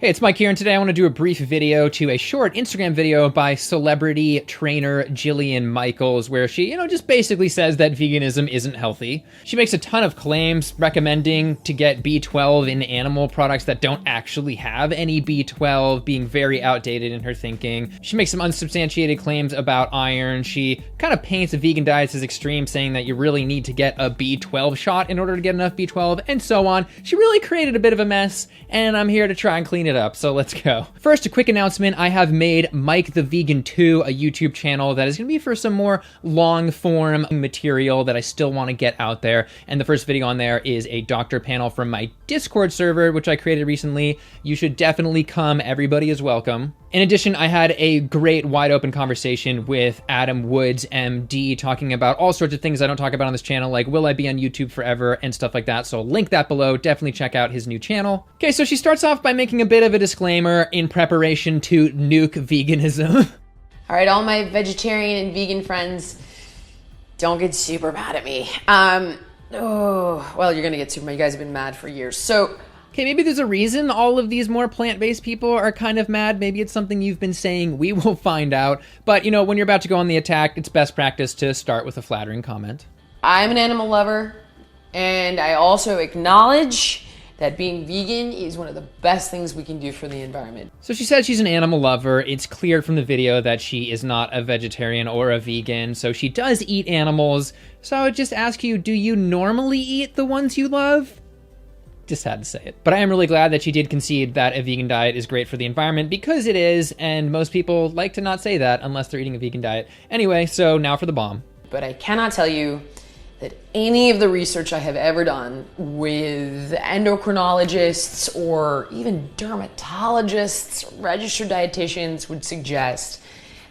Hey, it's Mike here, and today I want to do a brief video to a short Instagram video by celebrity trainer Jillian Michaels, where she, just basically says that veganism isn't healthy. She makes a ton of claims recommending to get B12 in animal products that don't actually have any B12, being very outdated in her thinking. She makes some unsubstantiated claims about iron. She kind of paints vegan diets as extreme, saying that you really need to get a B12 shot in order to get enough B12, and so on. She really created a bit of a mess, and I'm here to try and clean it up, so let's go. First, a quick announcement. I have made Mike the Vegan 2, a YouTube channel that is going to be for some more long-form material that I still want to get out there, and the first video on there is a doctor panel from my Discord server, which I created recently. You should definitely come. Everybody is welcome. In addition, I had a great wide-open conversation with Adam Woods, MD, talking about all sorts of things I don't talk about on this channel, like will I be on YouTube forever and stuff like that, so link that below. Definitely check out his new channel. Okay, so she starts off by making a bit of a disclaimer in preparation to nuke veganism. All right, all my vegetarian and vegan friends, don't get super mad at me. Well, you're gonna get super mad. You guys have been mad for years, so... Okay, maybe there's a reason all of these more plant-based people are kind of mad. Maybe it's something you've been saying. We will find out. But, when you're about to go on the attack, it's best practice to start with a flattering comment. I'm an animal lover, and I also acknowledge that being vegan is one of the best things we can do for the environment. So she said she's an animal lover. It's clear from the video that she is not a vegetarian or a vegan, so she does eat animals. So I would just ask you, do you normally eat the ones you love? Just had to say it. But I am really glad that she did concede that a vegan diet is great for the environment, because it is, and most people like to not say that unless they're eating a vegan diet. Anyway, so now for the bomb. But I cannot tell you that any of the research I have ever done with endocrinologists or even dermatologists, registered dietitians would suggest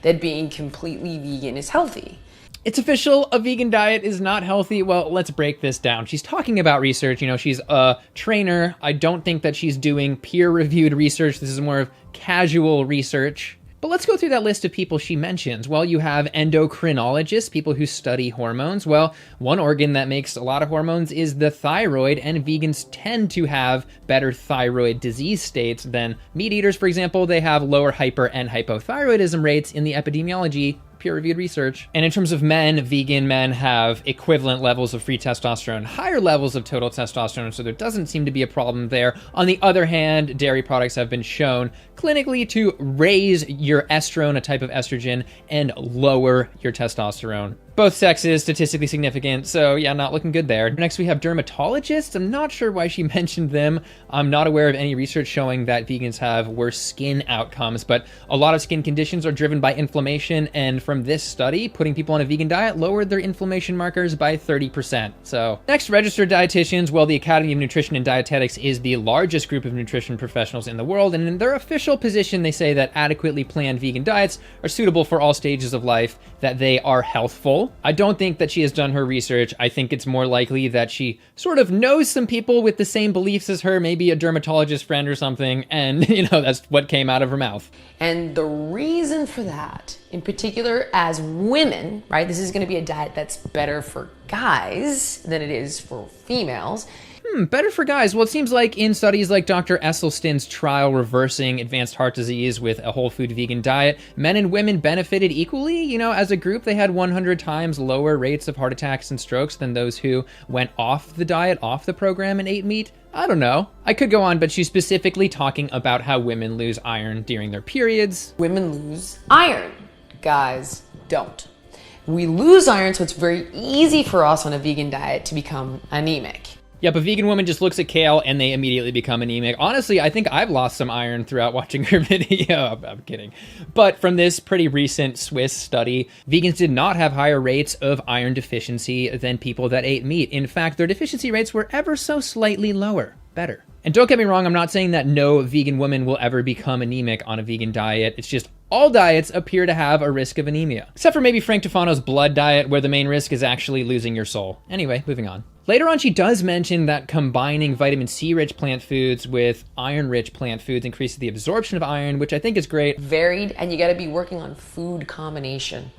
that being completely vegan is healthy. It's official, a vegan diet is not healthy. Well, let's break this down. She's talking about research, she's a trainer. I don't think that she's doing peer-reviewed research. This is more of casual research. But let's go through that list of people she mentions. Well, you have endocrinologists, people who study hormones. Well, one organ that makes a lot of hormones is the thyroid, and vegans tend to have better thyroid disease states than meat eaters, for example. They have lower hyper and hypothyroidism rates in the epidemiology peer-reviewed research. And in terms of men, vegan men have equivalent levels of free testosterone, higher levels of total testosterone, so there doesn't seem to be a problem there. On the other hand, dairy products have been shown clinically to raise your estrone, a type of estrogen, and lower your testosterone. Both sexes statistically significant, so yeah, not looking good there. Next we have dermatologists. I'm not sure why she mentioned them. I'm not aware of any research showing that vegans have worse skin outcomes, but a lot of skin conditions are driven by inflammation, and from this study, putting people on a vegan diet lowered their inflammation markers by 30%. So next, registered dietitians. Well, the Academy of Nutrition and Dietetics is the largest group of nutrition professionals in the world, and in their official position, they say that adequately planned vegan diets are suitable for all stages of life, that they are healthful. I don't think that she has done her research. I think it's more likely that she sort of knows some people with the same beliefs as her, maybe a dermatologist friend or something, and that's what came out of her mouth. And the reason for that, in particular as women, right, this is going to be a diet that's better for guys than it is for females. Better for guys. Well, it seems like in studies like Dr. Esselstyn's trial reversing advanced heart disease with a whole food vegan diet, men and women benefited equally. As a group, they had 100 times lower rates of heart attacks and strokes than those who went off the diet, off the program, and ate meat. I don't know. I could go on, but she's specifically talking about how women lose iron during their periods. Women lose iron. Guys don't. We lose iron, so it's very easy for us on a vegan diet to become anemic. Yep, a vegan woman just looks at kale and they immediately become anemic. Honestly, I think I've lost some iron throughout watching her video. I'm kidding. But from this pretty recent Swiss study, vegans did not have higher rates of iron deficiency than people that ate meat. In fact, their deficiency rates were ever so slightly lower. Better. And don't get me wrong, I'm not saying that no vegan woman will ever become anemic on a vegan diet. It's just all diets appear to have a risk of anemia. Except for maybe Frank Tufano's blood diet, where the main risk is actually losing your soul. Anyway, moving on. Later on, she does mention that combining vitamin C-rich plant foods with iron-rich plant foods increases the absorption of iron, which I think is great. Varied, and you gotta be working on food combination,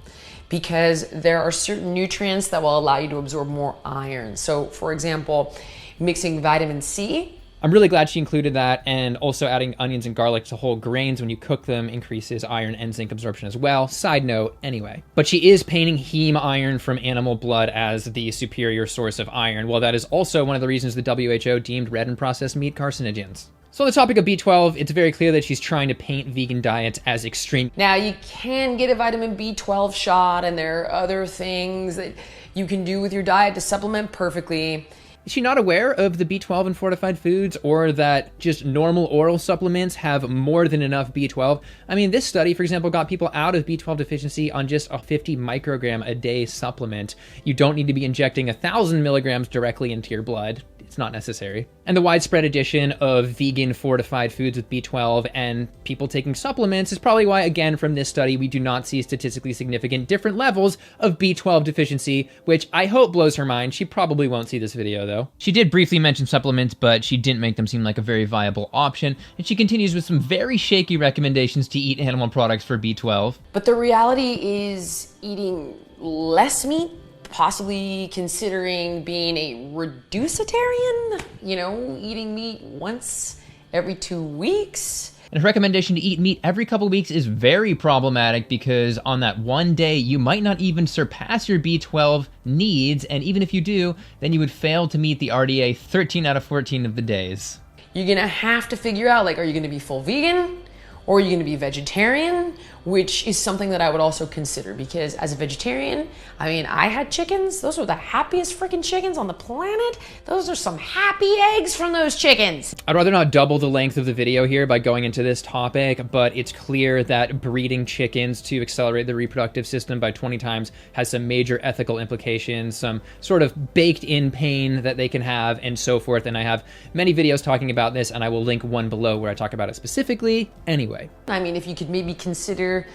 because there are certain nutrients that will allow you to absorb more iron. So, for example, mixing vitamin C I'm really glad she included that, and also adding onions and garlic to whole grains when you cook them increases iron and zinc absorption as well. Side note, anyway. But she is painting heme iron from animal blood as the superior source of iron. Well, that is also one of the reasons the WHO deemed red and processed meat carcinogens. So on the topic of B12, it's very clear that she's trying to paint vegan diets as extreme. Now, you can get a vitamin B12 shot, and there are other things that you can do with your diet to supplement perfectly. Is she not aware of the B12 in fortified foods, or that just normal oral supplements have more than enough B12? I mean, this study, for example, got people out of B12 deficiency on just a 50 microgram a day supplement. You don't need to be injecting 1,000 milligrams directly into your blood. It's not necessary. And the widespread addition of vegan fortified foods with B12 and people taking supplements is probably why, again, from this study, we do not see statistically significant different levels of B12 deficiency, which I hope blows her mind. She probably won't see this video, though. She did briefly mention supplements, but she didn't make them seem like a very viable option, and she continues with some very shaky recommendations to eat animal products for B12. But the reality is eating less meat, possibly considering being a reducitarian, eating meat once every 2 weeks. And her recommendation to eat meat every couple weeks is very problematic because on that one day, you might not even surpass your B12 needs, and even if you do, then you would fail to meet the RDA 13 out of 14 of the days. You're gonna have to figure out, are you gonna be full vegan? Or are you gonna be vegetarian? Which is something that I would also consider, because as a vegetarian, I had chickens. Those were the happiest freaking chickens on the planet. Those are some happy eggs from those chickens. I'd rather not double the length of the video here by going into this topic, but it's clear that breeding chickens to accelerate the reproductive system by 20 times has some major ethical implications, some sort of baked-in pain that they can have, and so forth. And I have many videos talking about this, and I will link one below where I talk about it specifically. Anyway. If you could maybe consider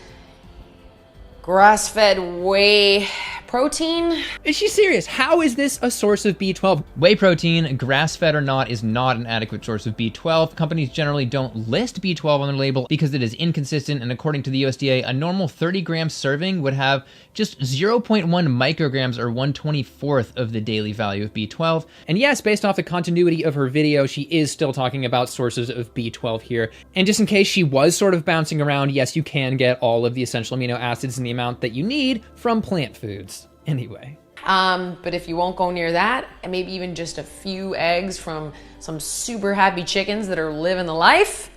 grass-fed whey protein. Is she serious? How is this a source of B12? Whey protein, grass-fed or not, is not an adequate source of B12. Companies generally don't list B12 on their label because it is inconsistent, and according to the USDA, a normal 30-gram serving would have just 0.1 micrograms, or 1/24th of the daily value of B12. And yes, based off the continuity of her video, she is still talking about sources of B12 here. And just in case she was sort of bouncing around, yes, you can get all of the essential amino acids in the amount that you need from plant foods. Anyway. But if you won't go near that, and maybe even just a few eggs from some super happy chickens that are living the life,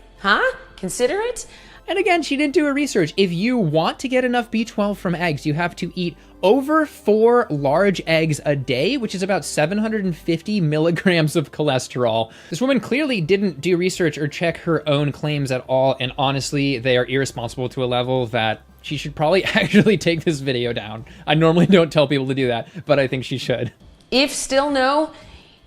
consider it. And again, she didn't do her research. If you want to get enough B12 from eggs, you have to eat over 4 large eggs a day, which is about 750 milligrams of cholesterol. This woman clearly didn't do research or check her own claims at all, and honestly, they are irresponsible to a level that she should probably actually take this video down. I normally don't tell people to do that, but I think she should. If still no,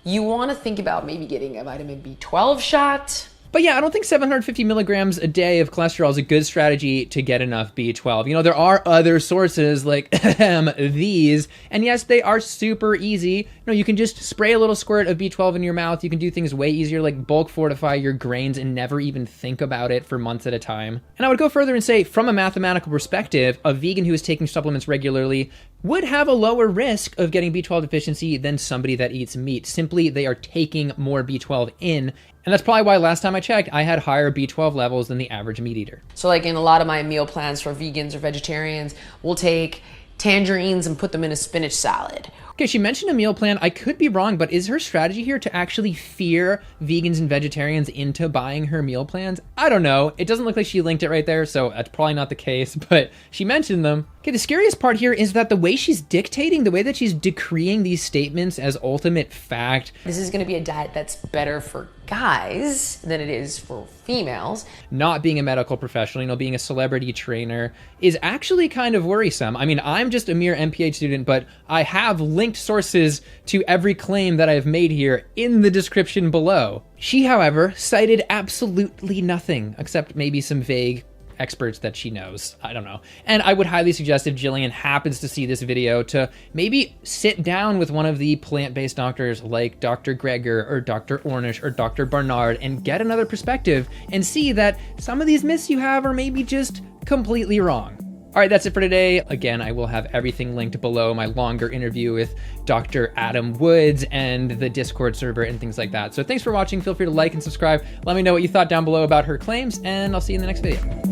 you want to think about maybe getting a vitamin B12 shot. But yeah, I don't think 750 milligrams a day of cholesterol is a good strategy to get enough B12. There are other sources like these, and yes, they are super easy. You can just spray a little squirt of B12 in your mouth. You can do things way easier, like bulk fortify your grains and never even think about it for months at a time. And I would go further and say, from a mathematical perspective, a vegan who is taking supplements regularly would have a lower risk of getting B12 deficiency than somebody that eats meat. Simply, they are taking more B12 in. And that's probably why last time I checked, I had higher B12 levels than the average meat eater. So in a lot of my meal plans for vegans or vegetarians, we'll take tangerines and put them in a spinach salad. Okay, she mentioned a meal plan. I could be wrong, but is her strategy here to actually fear vegans and vegetarians into buying her meal plans? I don't know. It doesn't look like she linked it right there, so that's probably not the case, but she mentioned them. Okay, the scariest part here is that the way she's dictating, the way that she's decreeing these statements as ultimate fact. This is gonna be a diet that's better for guys than it is for females. Not being a medical professional, being a celebrity trainer is actually kind of worrisome. I'm just a mere MPH student, but I have linked sources to every claim that I've made here in the description below. She, however, cited absolutely nothing except maybe some vague experts that she knows. I don't know. And I would highly suggest, if Jillian happens to see this video, to maybe sit down with one of the plant-based doctors like Dr. Greger or Dr. Ornish or Dr. Barnard and get another perspective and see that some of these myths you have are maybe just completely wrong. All right, that's it for today. Again, I will have everything linked below, my longer interview with Dr. Adam Woods and the Discord server and things like that. So thanks for watching. Feel free to like and subscribe. Let me know what you thought down below about her claims, and I'll see you in the next video.